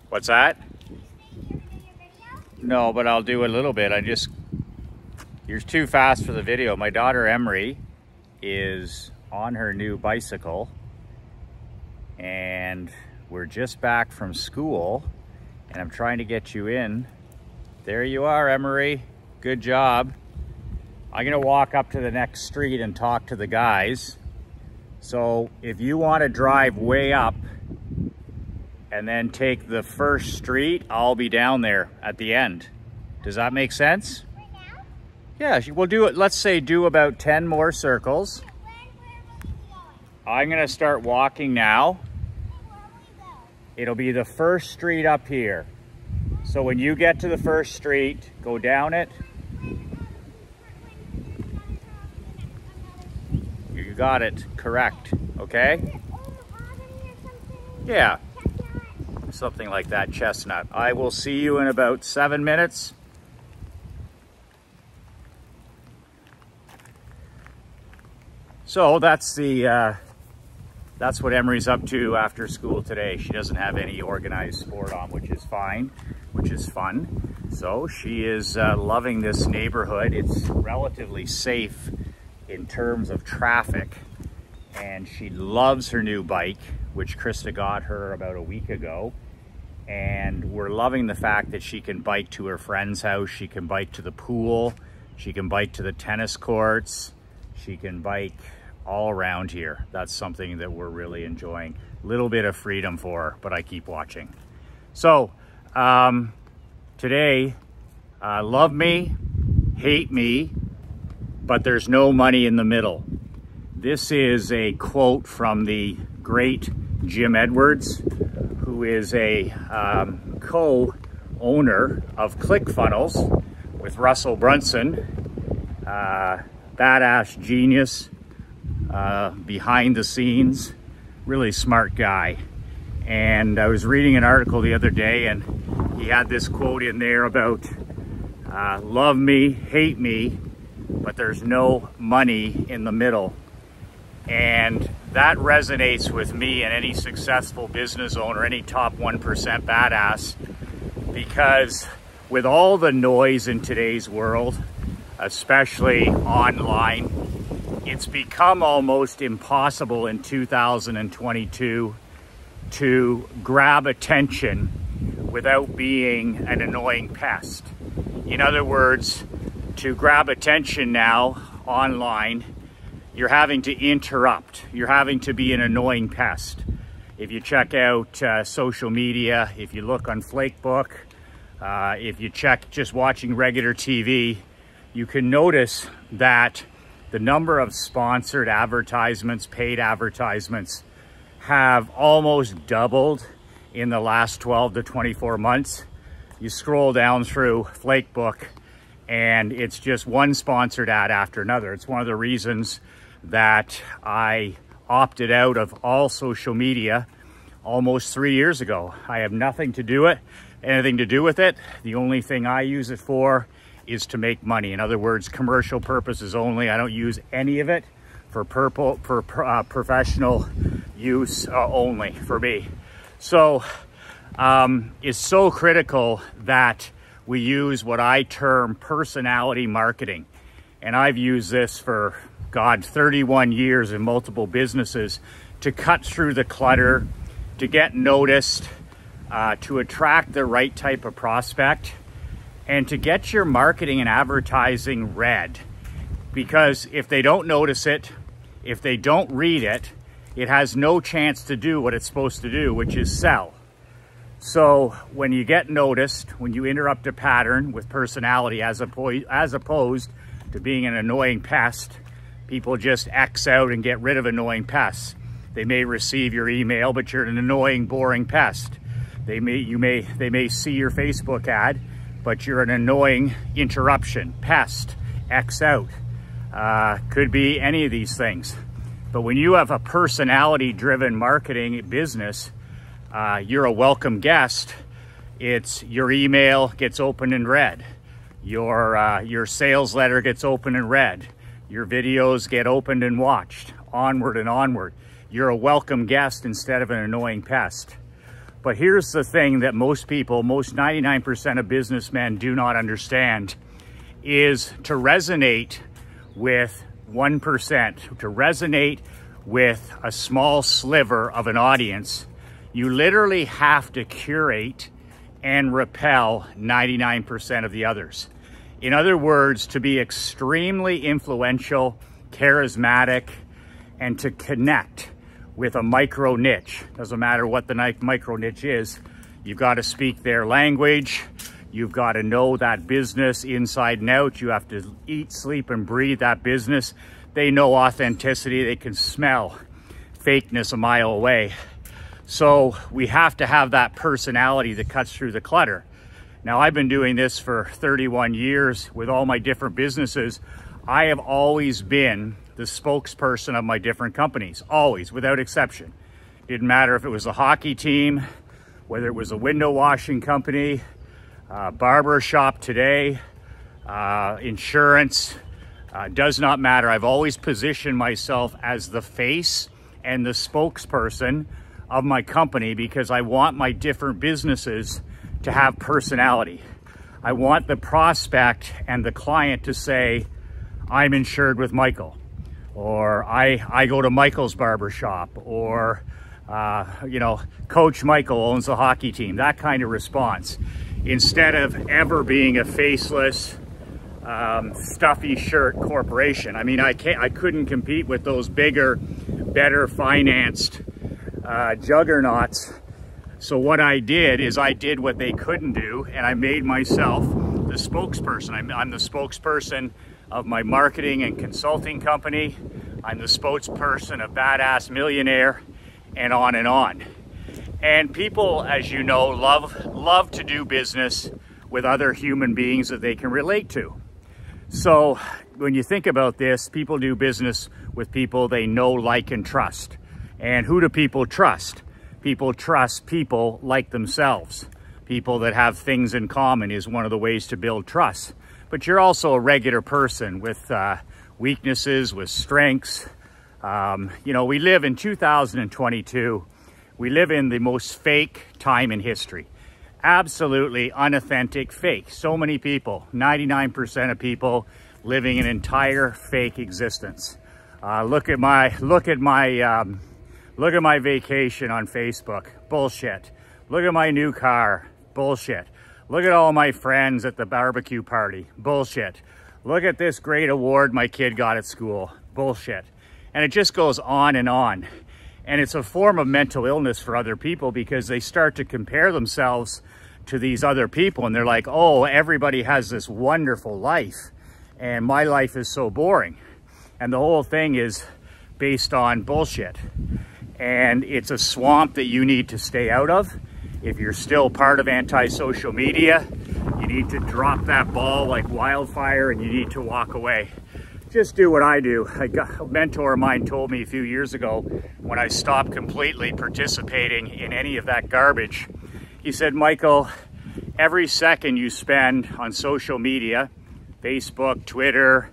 What's that? No, but I'll do a little bit. You're too fast for the video. My daughter Emery is on her new bicycle and we're just back from school and I'm trying to get you in. There you are, Emery. Good job. I'm gonna walk up to the next street and talk to the guys. So if you want to drive way up and then take the first street, I'll be down there at the end. Does that make sense? Right now? Yeah, we'll do it. Let's say do about 10 more circles. I'm gonna start walking now. It'll be the first street up here. So when you get to the first street, go down it. You got it correct, okay? Yeah, something like that, Chestnut. I will see you in about 7 minutes. So that's what Emery's up to after school today. She doesn't have any organized sport on, which is fine, which is fun. So she is loving this neighborhood. It's relatively safe in terms of traffic, and she loves her new bike, which Krista got her about a week ago. And we're loving the fact that she can bike to her friend's house, she can bike to the pool, she can bike to the tennis courts, she can bike all around here. That's something that we're really enjoying. Little bit of freedom for her, but I keep watching. So today, love me, hate me, but there's no money in the middle. This is a quote from the great Jim Edwards, who is a co-owner of ClickFunnels with Russell Brunson, badass genius, behind the scenes, really smart guy. And I was reading an article the other day and he had this quote in there about love me, hate me, but there's no money in the middle. And that resonates with me and any successful business owner, any top 1% badass, because with all the noise in today's world, especially online, it's become almost impossible in 2022 to grab attention without being an annoying pest. In other words, to grab attention now online, you're having to interrupt. You're having to be an annoying pest. If you check out social media, if you look on Flakebook, if you check just watching regular TV, you can notice that the number of sponsored advertisements, paid advertisements, have almost doubled in the last 12 to 24 months. You scroll down through Flakebook and it's just one sponsored ad after another. It's one of the reasons that I opted out of all social media almost 3 years ago. I have anything to do with it. The only thing I use it for is to make money. In other words, commercial purposes only. I don't use any of it for professional use only for me. So it's so critical that we use what I term personality marketing. And I've used this for, God, 31 years in multiple businesses to cut through the clutter, to get noticed, to attract the right type of prospect, and to get your marketing and advertising read. Because if they don't notice it, if they don't read it, it has no chance to do what it's supposed to do, which is sell. So when you get noticed, when you interrupt a pattern with personality as opposed to being an annoying pest, people just X out and get rid of annoying pests. They may receive your email, but you're an annoying, boring pest. They may see your Facebook ad, but you're an annoying interruption, pest, X out. Could be any of these things. But when you have a personality-driven marketing business, you're a welcome guest. It's your email gets opened and read. Your sales letter gets opened and read. Your videos get opened and watched, onward and onward. You're a welcome guest instead of an annoying pest. But here's the thing that most people, most 99% of businessmen do not understand, is to resonate with 1%, to resonate with a small sliver of an audience, you literally have to curate and repel 99% of the others. In other words, to be extremely influential, charismatic, and to connect with a micro niche. Doesn't matter what the micro niche is, you've got to speak their language. You've got to know that business inside and out. You have to eat, sleep, and breathe that business. They know authenticity. They can smell fakeness a mile away. So we have to have that personality that cuts through the clutter. Now, I've been doing this for 31 years with all my different businesses. I have always been the spokesperson of my different companies, always, without exception. Didn't matter if it was a hockey team, whether it was a window washing company, barber shop today, insurance, does not matter. I've always positioned myself as the face and the spokesperson of my company because I want my different businesses to have personality. I want the prospect and the client to say, I'm insured with Michael, or I go to Michael's barber shop, or Coach Michael owns a hockey team, that kind of response. Instead of ever being a faceless, stuffy shirt corporation. I mean, I couldn't compete with those bigger, better financed juggernauts. So what I did is I did what they couldn't do, and I made myself the spokesperson. I'm the spokesperson of my marketing and consulting company. I'm the spokesperson of Badass Millionaire, and on and on. And people, as you know, love to do business with other human beings that they can relate to. So when you think about this, people do business with people they know, like, and trust. And who do people trust? People trust people like themselves. People that have things in common is one of the ways to build trust. But you're also a regular person with weaknesses, with strengths. We live in 2022. We live in the most fake time in history. Absolutely unauthentic, fake. So many people, 99% of people living an entire fake existence. Look at my vacation on Facebook, bullshit. Look at my new car, bullshit. Look at all my friends at the barbecue party, bullshit. Look at this great award my kid got at school, bullshit. And it just goes on and on. And it's a form of mental illness for other people because they start to compare themselves to these other people and they're like, oh, everybody has this wonderful life and my life is so boring. And the whole thing is based on bullshit. And it's a swamp that you need to stay out of. If you're still part of anti-social media, you need to drop that ball like wildfire and you need to walk away. Just do what I do. A mentor of mine told me a few years ago when I stopped completely participating in any of that garbage. He said, Michael, every second you spend on social media, Facebook, Twitter,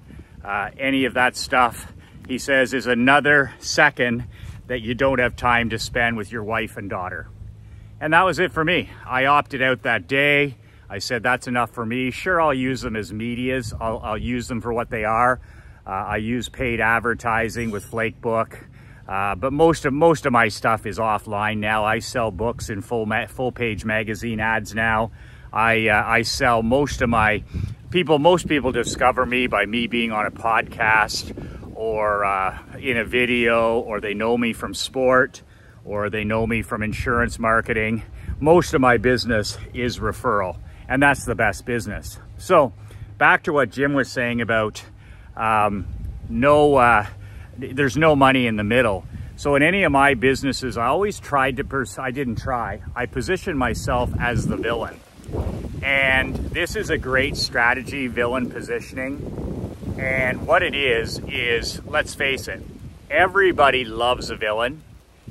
any of that stuff, he says, is another second that you don't have time to spend with your wife and daughter. And that was it for me. I opted out that day. I said, that's enough for me. Sure, I'll use them as medias. I'll use them for what they are. I use paid advertising with Flakebook. But most of my stuff is offline now. I sell books in full page magazine ads now. I sell most people discover me by me being on a podcast or in a video, or they know me from sport, or they know me from insurance marketing. Most of my business is referral, and that's the best business. So back to what Jim was saying about there's no money in the middle. So in any of my businesses, I always tried to, I positioned myself as the villain. And this is a great strategy, villain positioning. And what it is, let's face it, everybody loves a villain.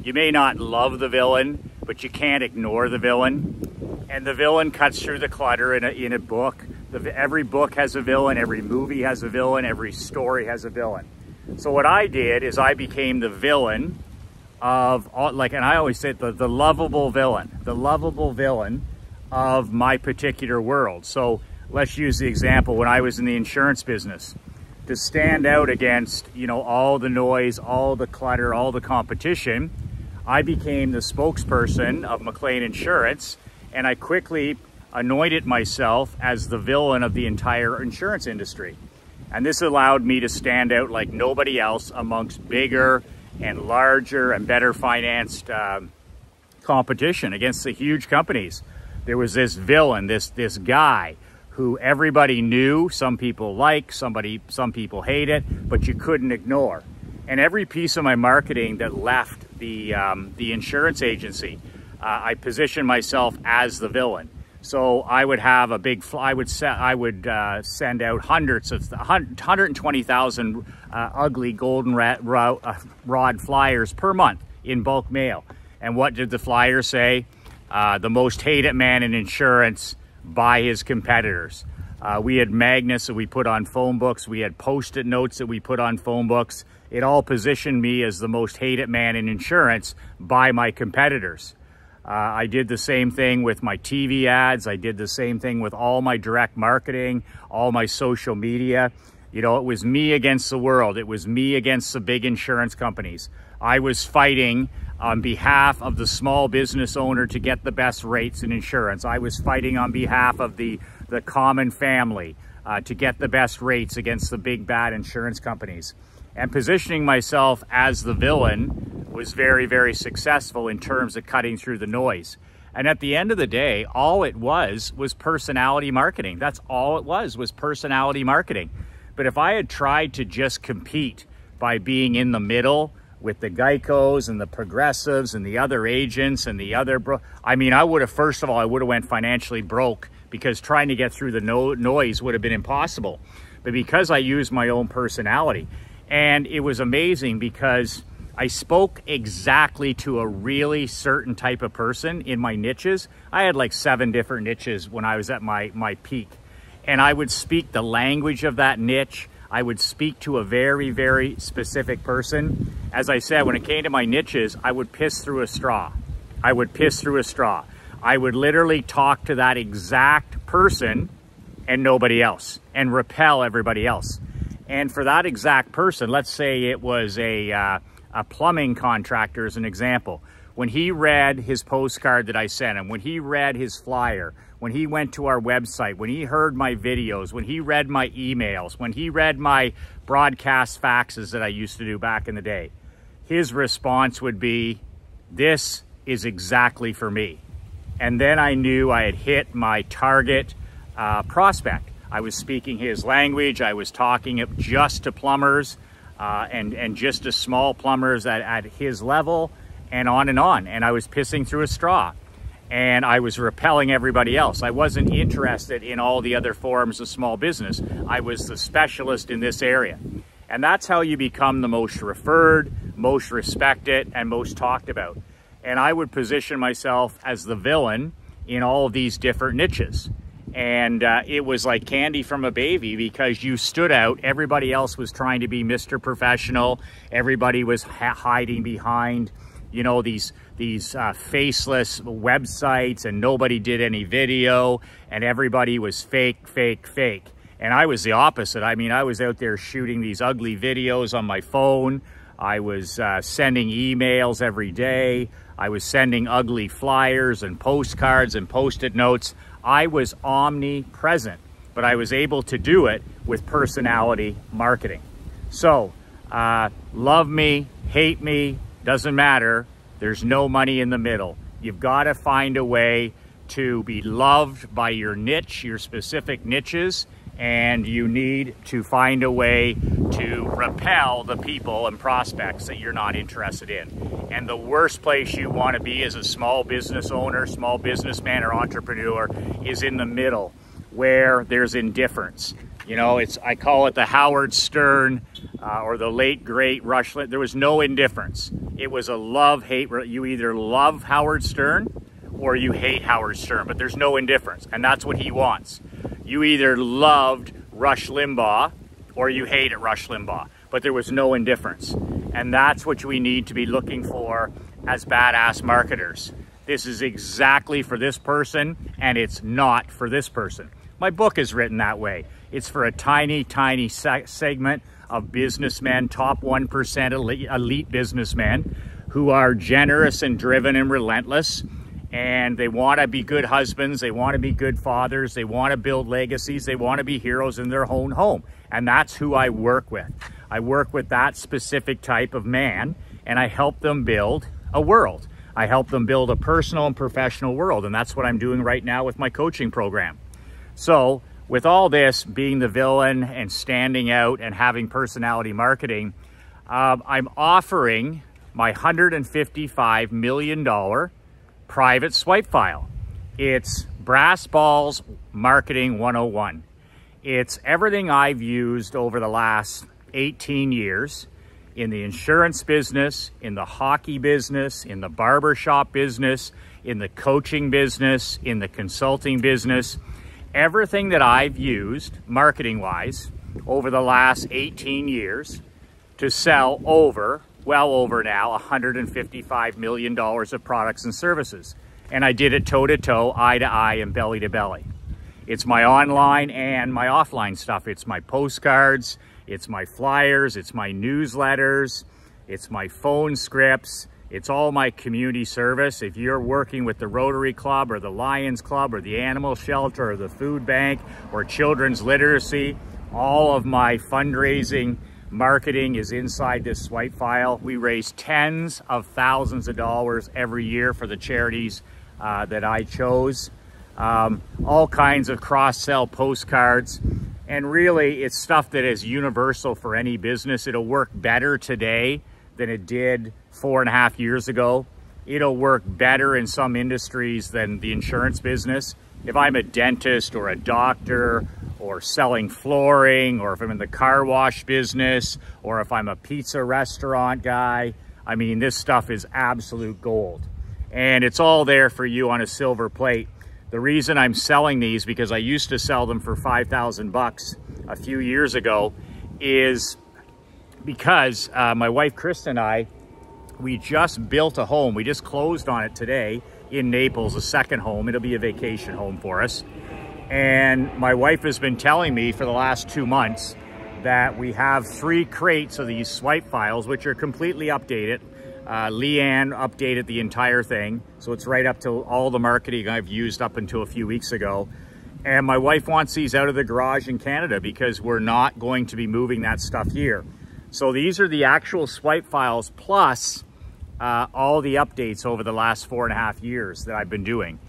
You may not love the villain, but you can't ignore the villain. And the villain cuts through the clutter in a book. Every book has a villain, every movie has a villain, every story has a villain. So what I did is I became the villain of all, like, and I always say the lovable villain of my particular world. So let's use the example when I was in the insurance business. To stand out against, you know, all the noise, all the clutter, all the competition, I became the spokesperson of McLean Insurance, and I quickly anointed myself as the villain of the entire insurance industry. And this allowed me to stand out like nobody else amongst bigger and larger and better financed competition against the huge companies. There was this villain, this guy who everybody knew, some people like, some people hate it, but you couldn't ignore. And every piece of my marketing that left the insurance agency, I positioned myself as the villain. So I would have a big, I would send out hundreds of 120,000 ugly goldenrod flyers per month in bulk mail. And what did the flyer say? The most hated man in insurance by his competitors. We had magnets that we put on phone books. We had Post-it notes that we put on phone books. It all positioned me as the most hated man in insurance by my competitors. I did the same thing with my TV ads. I did the same thing with all my direct marketing, all my social media. You know, it was me against the world. It was me against the big insurance companies. I was fighting on behalf of the small business owner to get the best rates in insurance. I was fighting on behalf of the common family to get the best rates against the big bad insurance companies. And positioning myself as the villain was very, very successful in terms of cutting through the noise. And at the end of the day, all it was personality marketing. That's all it was personality marketing. But if I had tried to just compete by being in the middle with the Geicos and the Progressives and the other agents and the other, I mean, I would have, first of all, I would have went financially broke, because trying to get through the noise would have been impossible. But because I used my own personality, and it was amazing because I spoke exactly to a really certain type of person in my niches. I had like 7 different niches when I was at my peak. And I would speak the language of that niche. I would speak to a very, very specific person. As I said, when it came to my niches, I would piss through a straw. I would piss through a straw. I would literally talk to that exact person and nobody else, and repel everybody else. And for that exact person, let's say it was a plumbing contractor as an example. When he read his postcard that I sent him, when he read his flyer, when he went to our website, when he heard my videos, when he read my emails, when he read my broadcast faxes that I used to do back in the day, his response would be, "This is exactly for me." And then I knew I had hit my target prospect. I was speaking his language. I was talking just to plumbers and just to small plumbers at his level, and on. And I was pissing through a straw, and I was repelling everybody else. I wasn't interested in all the other forms of small business. I was the specialist in this area. And that's how you become the most referred, most respected, and most talked about. And I would position myself as the villain in all of these different niches. And it was like candy from a baby, because you stood out. Everybody else was trying to be Mr. Professional. Everybody was hiding behind, you know, these faceless websites, and nobody did any video, and everybody was fake, fake, fake. And I was the opposite. I mean, I was out there shooting these ugly videos on my phone. I was sending emails every day. I was sending ugly flyers and postcards and Post-it notes. I was omnipresent, but I was able to do it with personality marketing. So, love me, hate me, doesn't matter. There's no money in the middle. You've got to find a way to be loved by your niche, your specific niches, and you need to find a way to repel the people and prospects that you're not interested in. And the worst place you want to be as a small business owner, small businessman, or entrepreneur is in the middle, where there's indifference. You know, I call it the Howard Stern or the late great Rush Limbaugh. There was no indifference. It was a love-hate. You either love Howard Stern or you hate Howard Stern, but there's no indifference, and that's what he wants. You either loved Rush Limbaugh or you hated Rush Limbaugh, but there was no indifference. And that's what we need to be looking for as badass marketers. This is exactly for this person, and it's not for this person. My book is written that way. It's for a tiny, tiny segment of businessmen, top 1% elite businessmen who are generous and driven and relentless. And they want to be good husbands. They want to be good fathers. They want to build legacies. They want to be heroes in their own home. And that's who I work with. I work with that specific type of man, and I help them build a world. I help them build a personal and professional world, and that's what I'm doing right now with my coaching program. So with all this being the villain and standing out and having personality marketing, I'm offering my $155 million private swipe file. It's Brass Balls Marketing 101. It's everything I've used over the last 18 years in the insurance business, in the hockey business, in the barbershop business, in the coaching business, in the consulting business. Everything that I've used marketing-wise over the last 18 years to sell well over now, $155 million of products and services. And I did it toe-to-toe, eye-to-eye, and belly-to-belly. It's my online and my offline stuff. It's my postcards, it's my flyers, it's my newsletters, it's my phone scripts, it's all my community service. If you're working with the Rotary Club or the Lions Club or the Animal Shelter or the Food Bank or Children's Literacy, all of my fundraising marketing is inside this swipe file. We raise tens of thousands of dollars every year for the charities that I chose. All kinds of cross-sell postcards. And really, it's stuff that is universal for any business. It'll work better today than it did 4.5 years ago. It'll work better in some industries than the insurance business. If I'm a dentist or a doctor or selling flooring, or if I'm in the car wash business, or if I'm a pizza restaurant guy, I mean, this stuff is absolute gold. And it's all there for you on a silver plate. The reason I'm selling these, because I used to sell them for $5,000 a few years ago, is because my wife Krista and I, we just built a home. We just closed on it today in Naples, a second home. It'll be a vacation home for us. And my wife has been telling me for the last 2 months that we have 3 crates of these swipe files, which are completely updated. Leanne updated the entire thing, so it's right up to all the marketing I've used up until a few weeks ago. And my wife wants these out of the garage in Canada because we're not going to be moving that stuff here. So these are the actual swipe files plus all the updates over the last 4.5 years that I've been doing.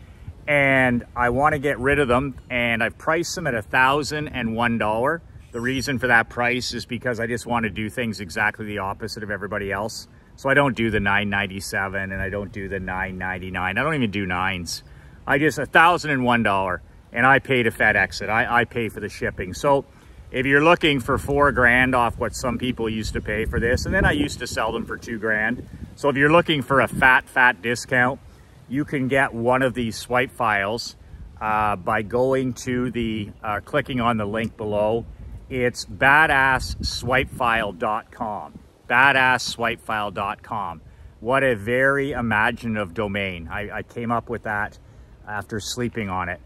And I want to get rid of them, and I've priced them at $1,001. The reason for that price is because I just want to do things exactly the opposite of everybody else. So I don't do the $9.97 and I don't do the $9.99. I don't even do 9s. I just $1,001, and I pay to FedEx it. I pay for the shipping. So if you're looking for $4 grand off what some people used to pay for this, and then I used to sell them for $2 grand. So if you're looking for a fat discount, you can get one of these swipe files by going to the, clicking on the link below. It's badassswipefile.com. badassswipefile.com. What a very imaginative domain. I came up with that after sleeping on it.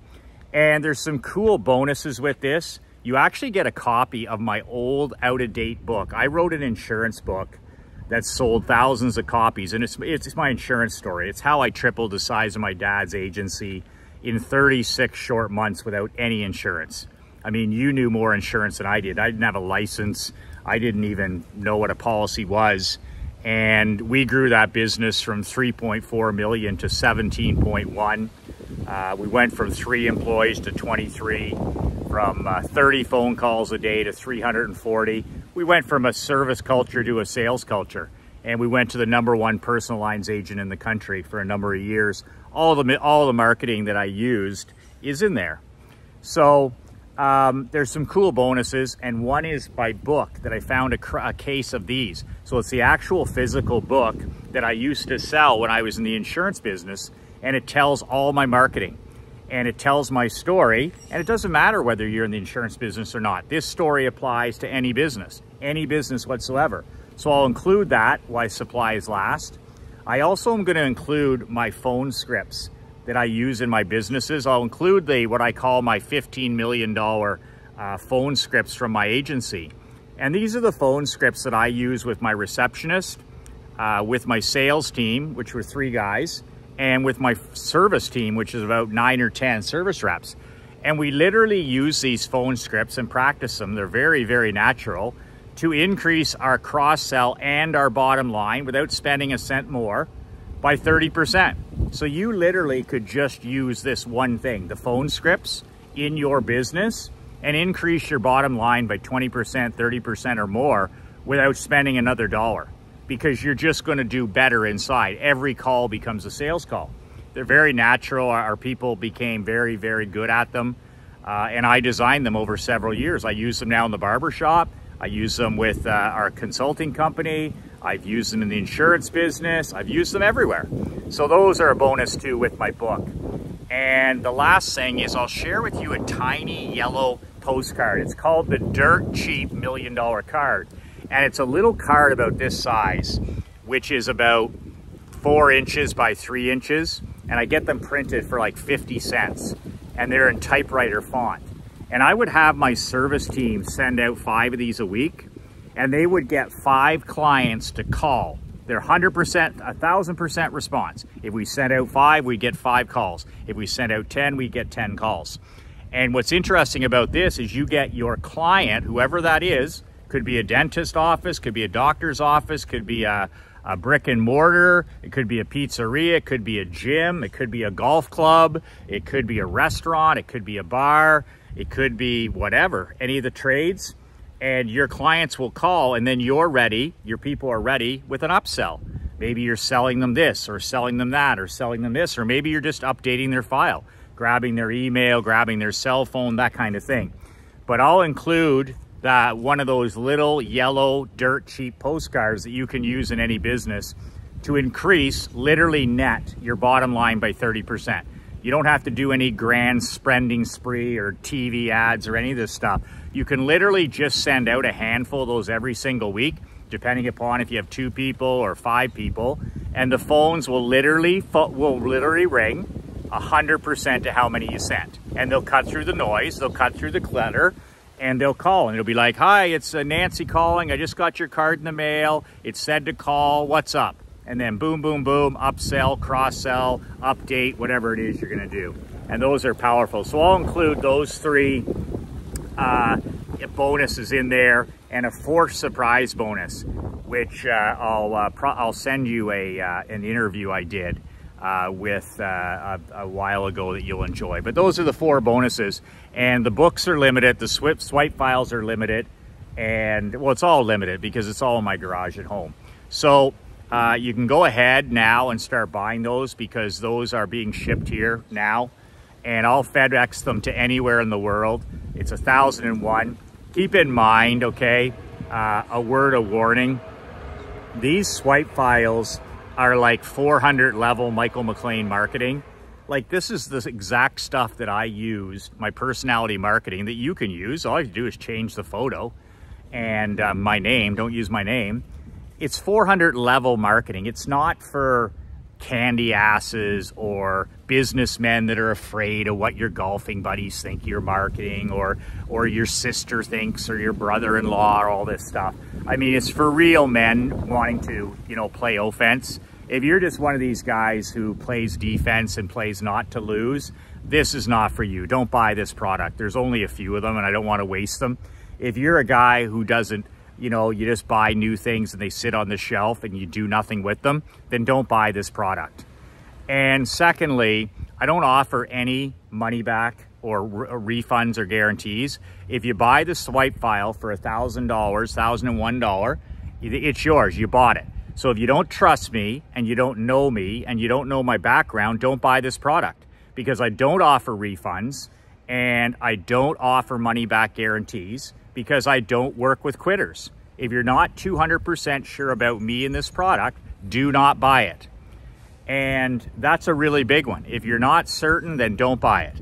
And there's some cool bonuses with this. You actually get a copy of my old out-of-date book. I wrote an insurance book that sold thousands of copies, and it's my insurance story. It's how I tripled the size of my dad's agency in 36 short months without any insurance. I mean, you knew more insurance than I did. I didn't have a license. I didn't even know what a policy was. And we grew that business from 3.4 million to 17.1. We went from 3 employees to 23, from 30 phone calls a day to 340. We went from a service culture to a sales culture. And we went to the #1 personal lines agent in the country for a number of years. All the marketing that I used is in there. So there's some cool bonuses, and one is by book that I found a case of these. So it's the actual physical book that I used to sell when I was in the insurance business, and it tells all my marketing, and it tells my story, and it doesn't matter whether you're in the insurance business or not. This story applies to any business whatsoever. So I'll include that while supplies last. I also am going to include my phone scripts that I use in my businesses. I'll include what I call my $15 million phone scripts from my agency. And these are the phone scripts that I use with my receptionist, with my sales team, which were 3 guys, and with my service team, which is about 9 or 10 service reps. And we literally use these phone scripts and practice them. They're very, very natural to increase our cross-sell and our bottom line without spending a cent more by 30%. So you literally could just use this one thing, the phone scripts, in your business and increase your bottom line by 20%, 30% or more without spending another dollar, because you're just going to do better inside. Every call becomes a sales call. They're very natural. Our people became very, very good at them. And I designed them over several years. I use them now in the barbershop. I use them with our consulting company. I've used them in the insurance business. I've used them everywhere. So those are a bonus too with my book. And the last thing is I'll share with you a tiny yellow postcard. It's called the Dirt Cheap $1 Million Card. And it's a little card about this size, which is about 4 inches by 3 inches. And I get them printed for like 50 cents. And they're in typewriter font. And I would have my service team send out 5 of these a week, and they would get 5 clients to call. They're 100%, 1,000% response. If we sent out 5, we get 5 calls. If we sent out 10, we get 10 calls. And what's interesting about this is you get your client, whoever that is, could be a dentist office, could be a doctor's office, could be a brick and mortar, it could be a pizzeria, it could be a gym, it could be a golf club, it could be a restaurant, it could be a bar, it could be whatever, any of the trades. And your clients will call, and then you're ready, your people are ready with an upsell. Maybe you're selling them this, or selling them that, or selling them this, or maybe you're just updating their file, grabbing their email, grabbing their cell phone, that kind of thing. But I'll include one of those little yellow dirt cheap postcards that you can use in any business to increase, literally net, your bottom line by 30%. You don't have to do any grand spending spree or TV ads or any of this stuff. You can literally just send out a handful of those every single week, depending upon if you have 2 people or 5 people, and the phones will literally ring 100% to how many you sent. And they'll cut through the noise, they'll cut through the clutter, and they'll call, and it'll be like, hi, it's Nancy calling. I just got your card in the mail. It said to call. What's up? And then boom, boom, boom, upsell, cross-sell, update, whatever it is you're going to do. And those are powerful. So I'll include those 3 bonuses in there, and a 4th surprise bonus, which I'll send you an interview I did with a while ago that you'll enjoy. But those are the 4 bonuses, and the books are limited, the swipe files are limited, and well, it's all limited because it's all in my garage at home. So you can go ahead now and start buying those, because those are being shipped here now, and I'll FedEx them to anywhere in the world. It's 1,001. Keep in mind, okay, a word of warning, these swipe files are like 400 level Michael McLean marketing. Like, this is the exact stuff that I use, my personality marketing, that you can use. All you have to do is change the photo and my name. Don't use my name. It's 400 level marketing. It's not for candy asses or businessmen that are afraid of what your golfing buddies think you're marketing, or your sister thinks, or your brother-in-law, or all this stuff. I mean, it's for real men wanting to, you know, play offense. If you're just one of these guys who plays defense and plays not to lose, this is not for you. Don't buy this product. There's only a few of them, and I don't want to waste them. If you're a guy who doesn't, you know, you just buy new things and they sit on the shelf and you do nothing with them, then don't buy this product. And secondly, I don't offer any money back or refunds or guarantees. If you buy the swipe file for $1,000, $1,001, it's yours, you bought it. So if you don't trust me and you don't know me and you don't know my background, don't buy this product, because I don't offer refunds and I don't offer money back guarantees, because I don't work with quitters. If you're not 200% sure about me and this product, do not buy it. And that's a really big one. If you're not certain, then don't buy it.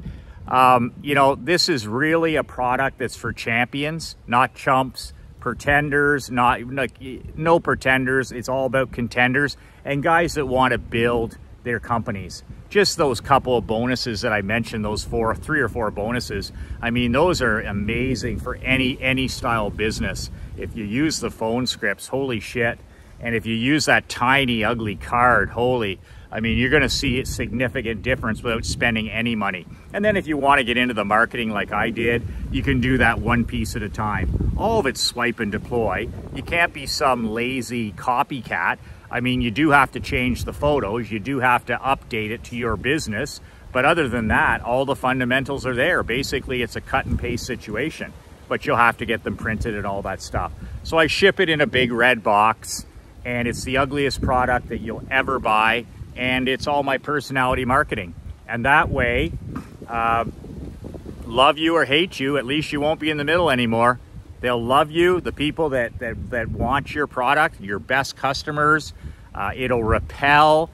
You know, this is really a product that's for champions, not chumps, pretenders, not like no pretenders. It's all about contenders and guys that want to build their companies. Just those couple of bonuses that I mentioned, those 3 or 4 bonuses, I mean, those are amazing for any style business. If you use the phone scripts, holy shit. And if you use that tiny, ugly card, holy, I mean, you're going to see a significant difference without spending any money. And then if you want to get into the marketing like I did, you can do that one piece at a time. All of it's swipe and deploy. You can't be some lazy copycat. I mean, you do have to change the photos. You do have to update it to your business. But other than that, all the fundamentals are there. Basically, it's a cut and paste situation, but you'll have to get them printed and all that stuff. So I ship it in a big red box, and it's the ugliest product that you'll ever buy. And it's all my personality marketing. And that way, love you or hate you, at least you won't be in the middle anymore. They'll love you, the people that want your product, your best customers. It'll repel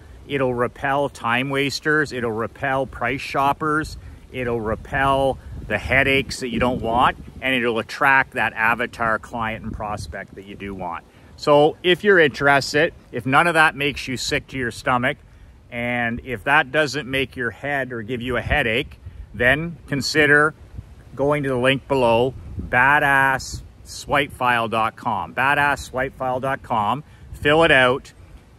time wasters. It'll repel price shoppers. It'll repel the headaches that you don't want, and it'll attract that avatar client and prospect that you do want. So if you're interested, if none of that makes you sick to your stomach, and if that doesn't make your head or give you a headache, then consider going to the link below, BadassSwipeFile.com. BadassSwipeFile.com. Fill it out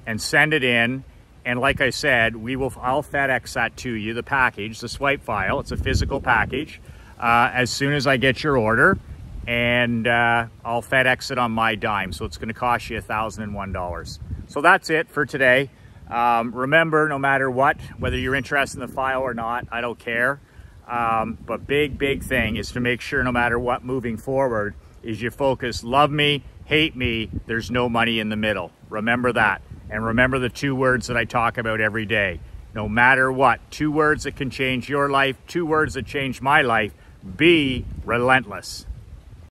and send it in. And like I said, I'll FedEx that to you, the package, the swipe file. It's a physical package. As soon as I get your order, and I'll FedEx it on my dime. So it's going to cost you $1,001. So that's it for today. Remember, no matter what, whether you're interested in the file or not, I don't care. But big thing is to make sure no matter what moving forward is you focus, love me, hate me, there's no money in the middle. Remember that. And remember the 2 words that I talk about every day. No matter what, 2 words that can change your life, 2 words that change my life. Be relentless.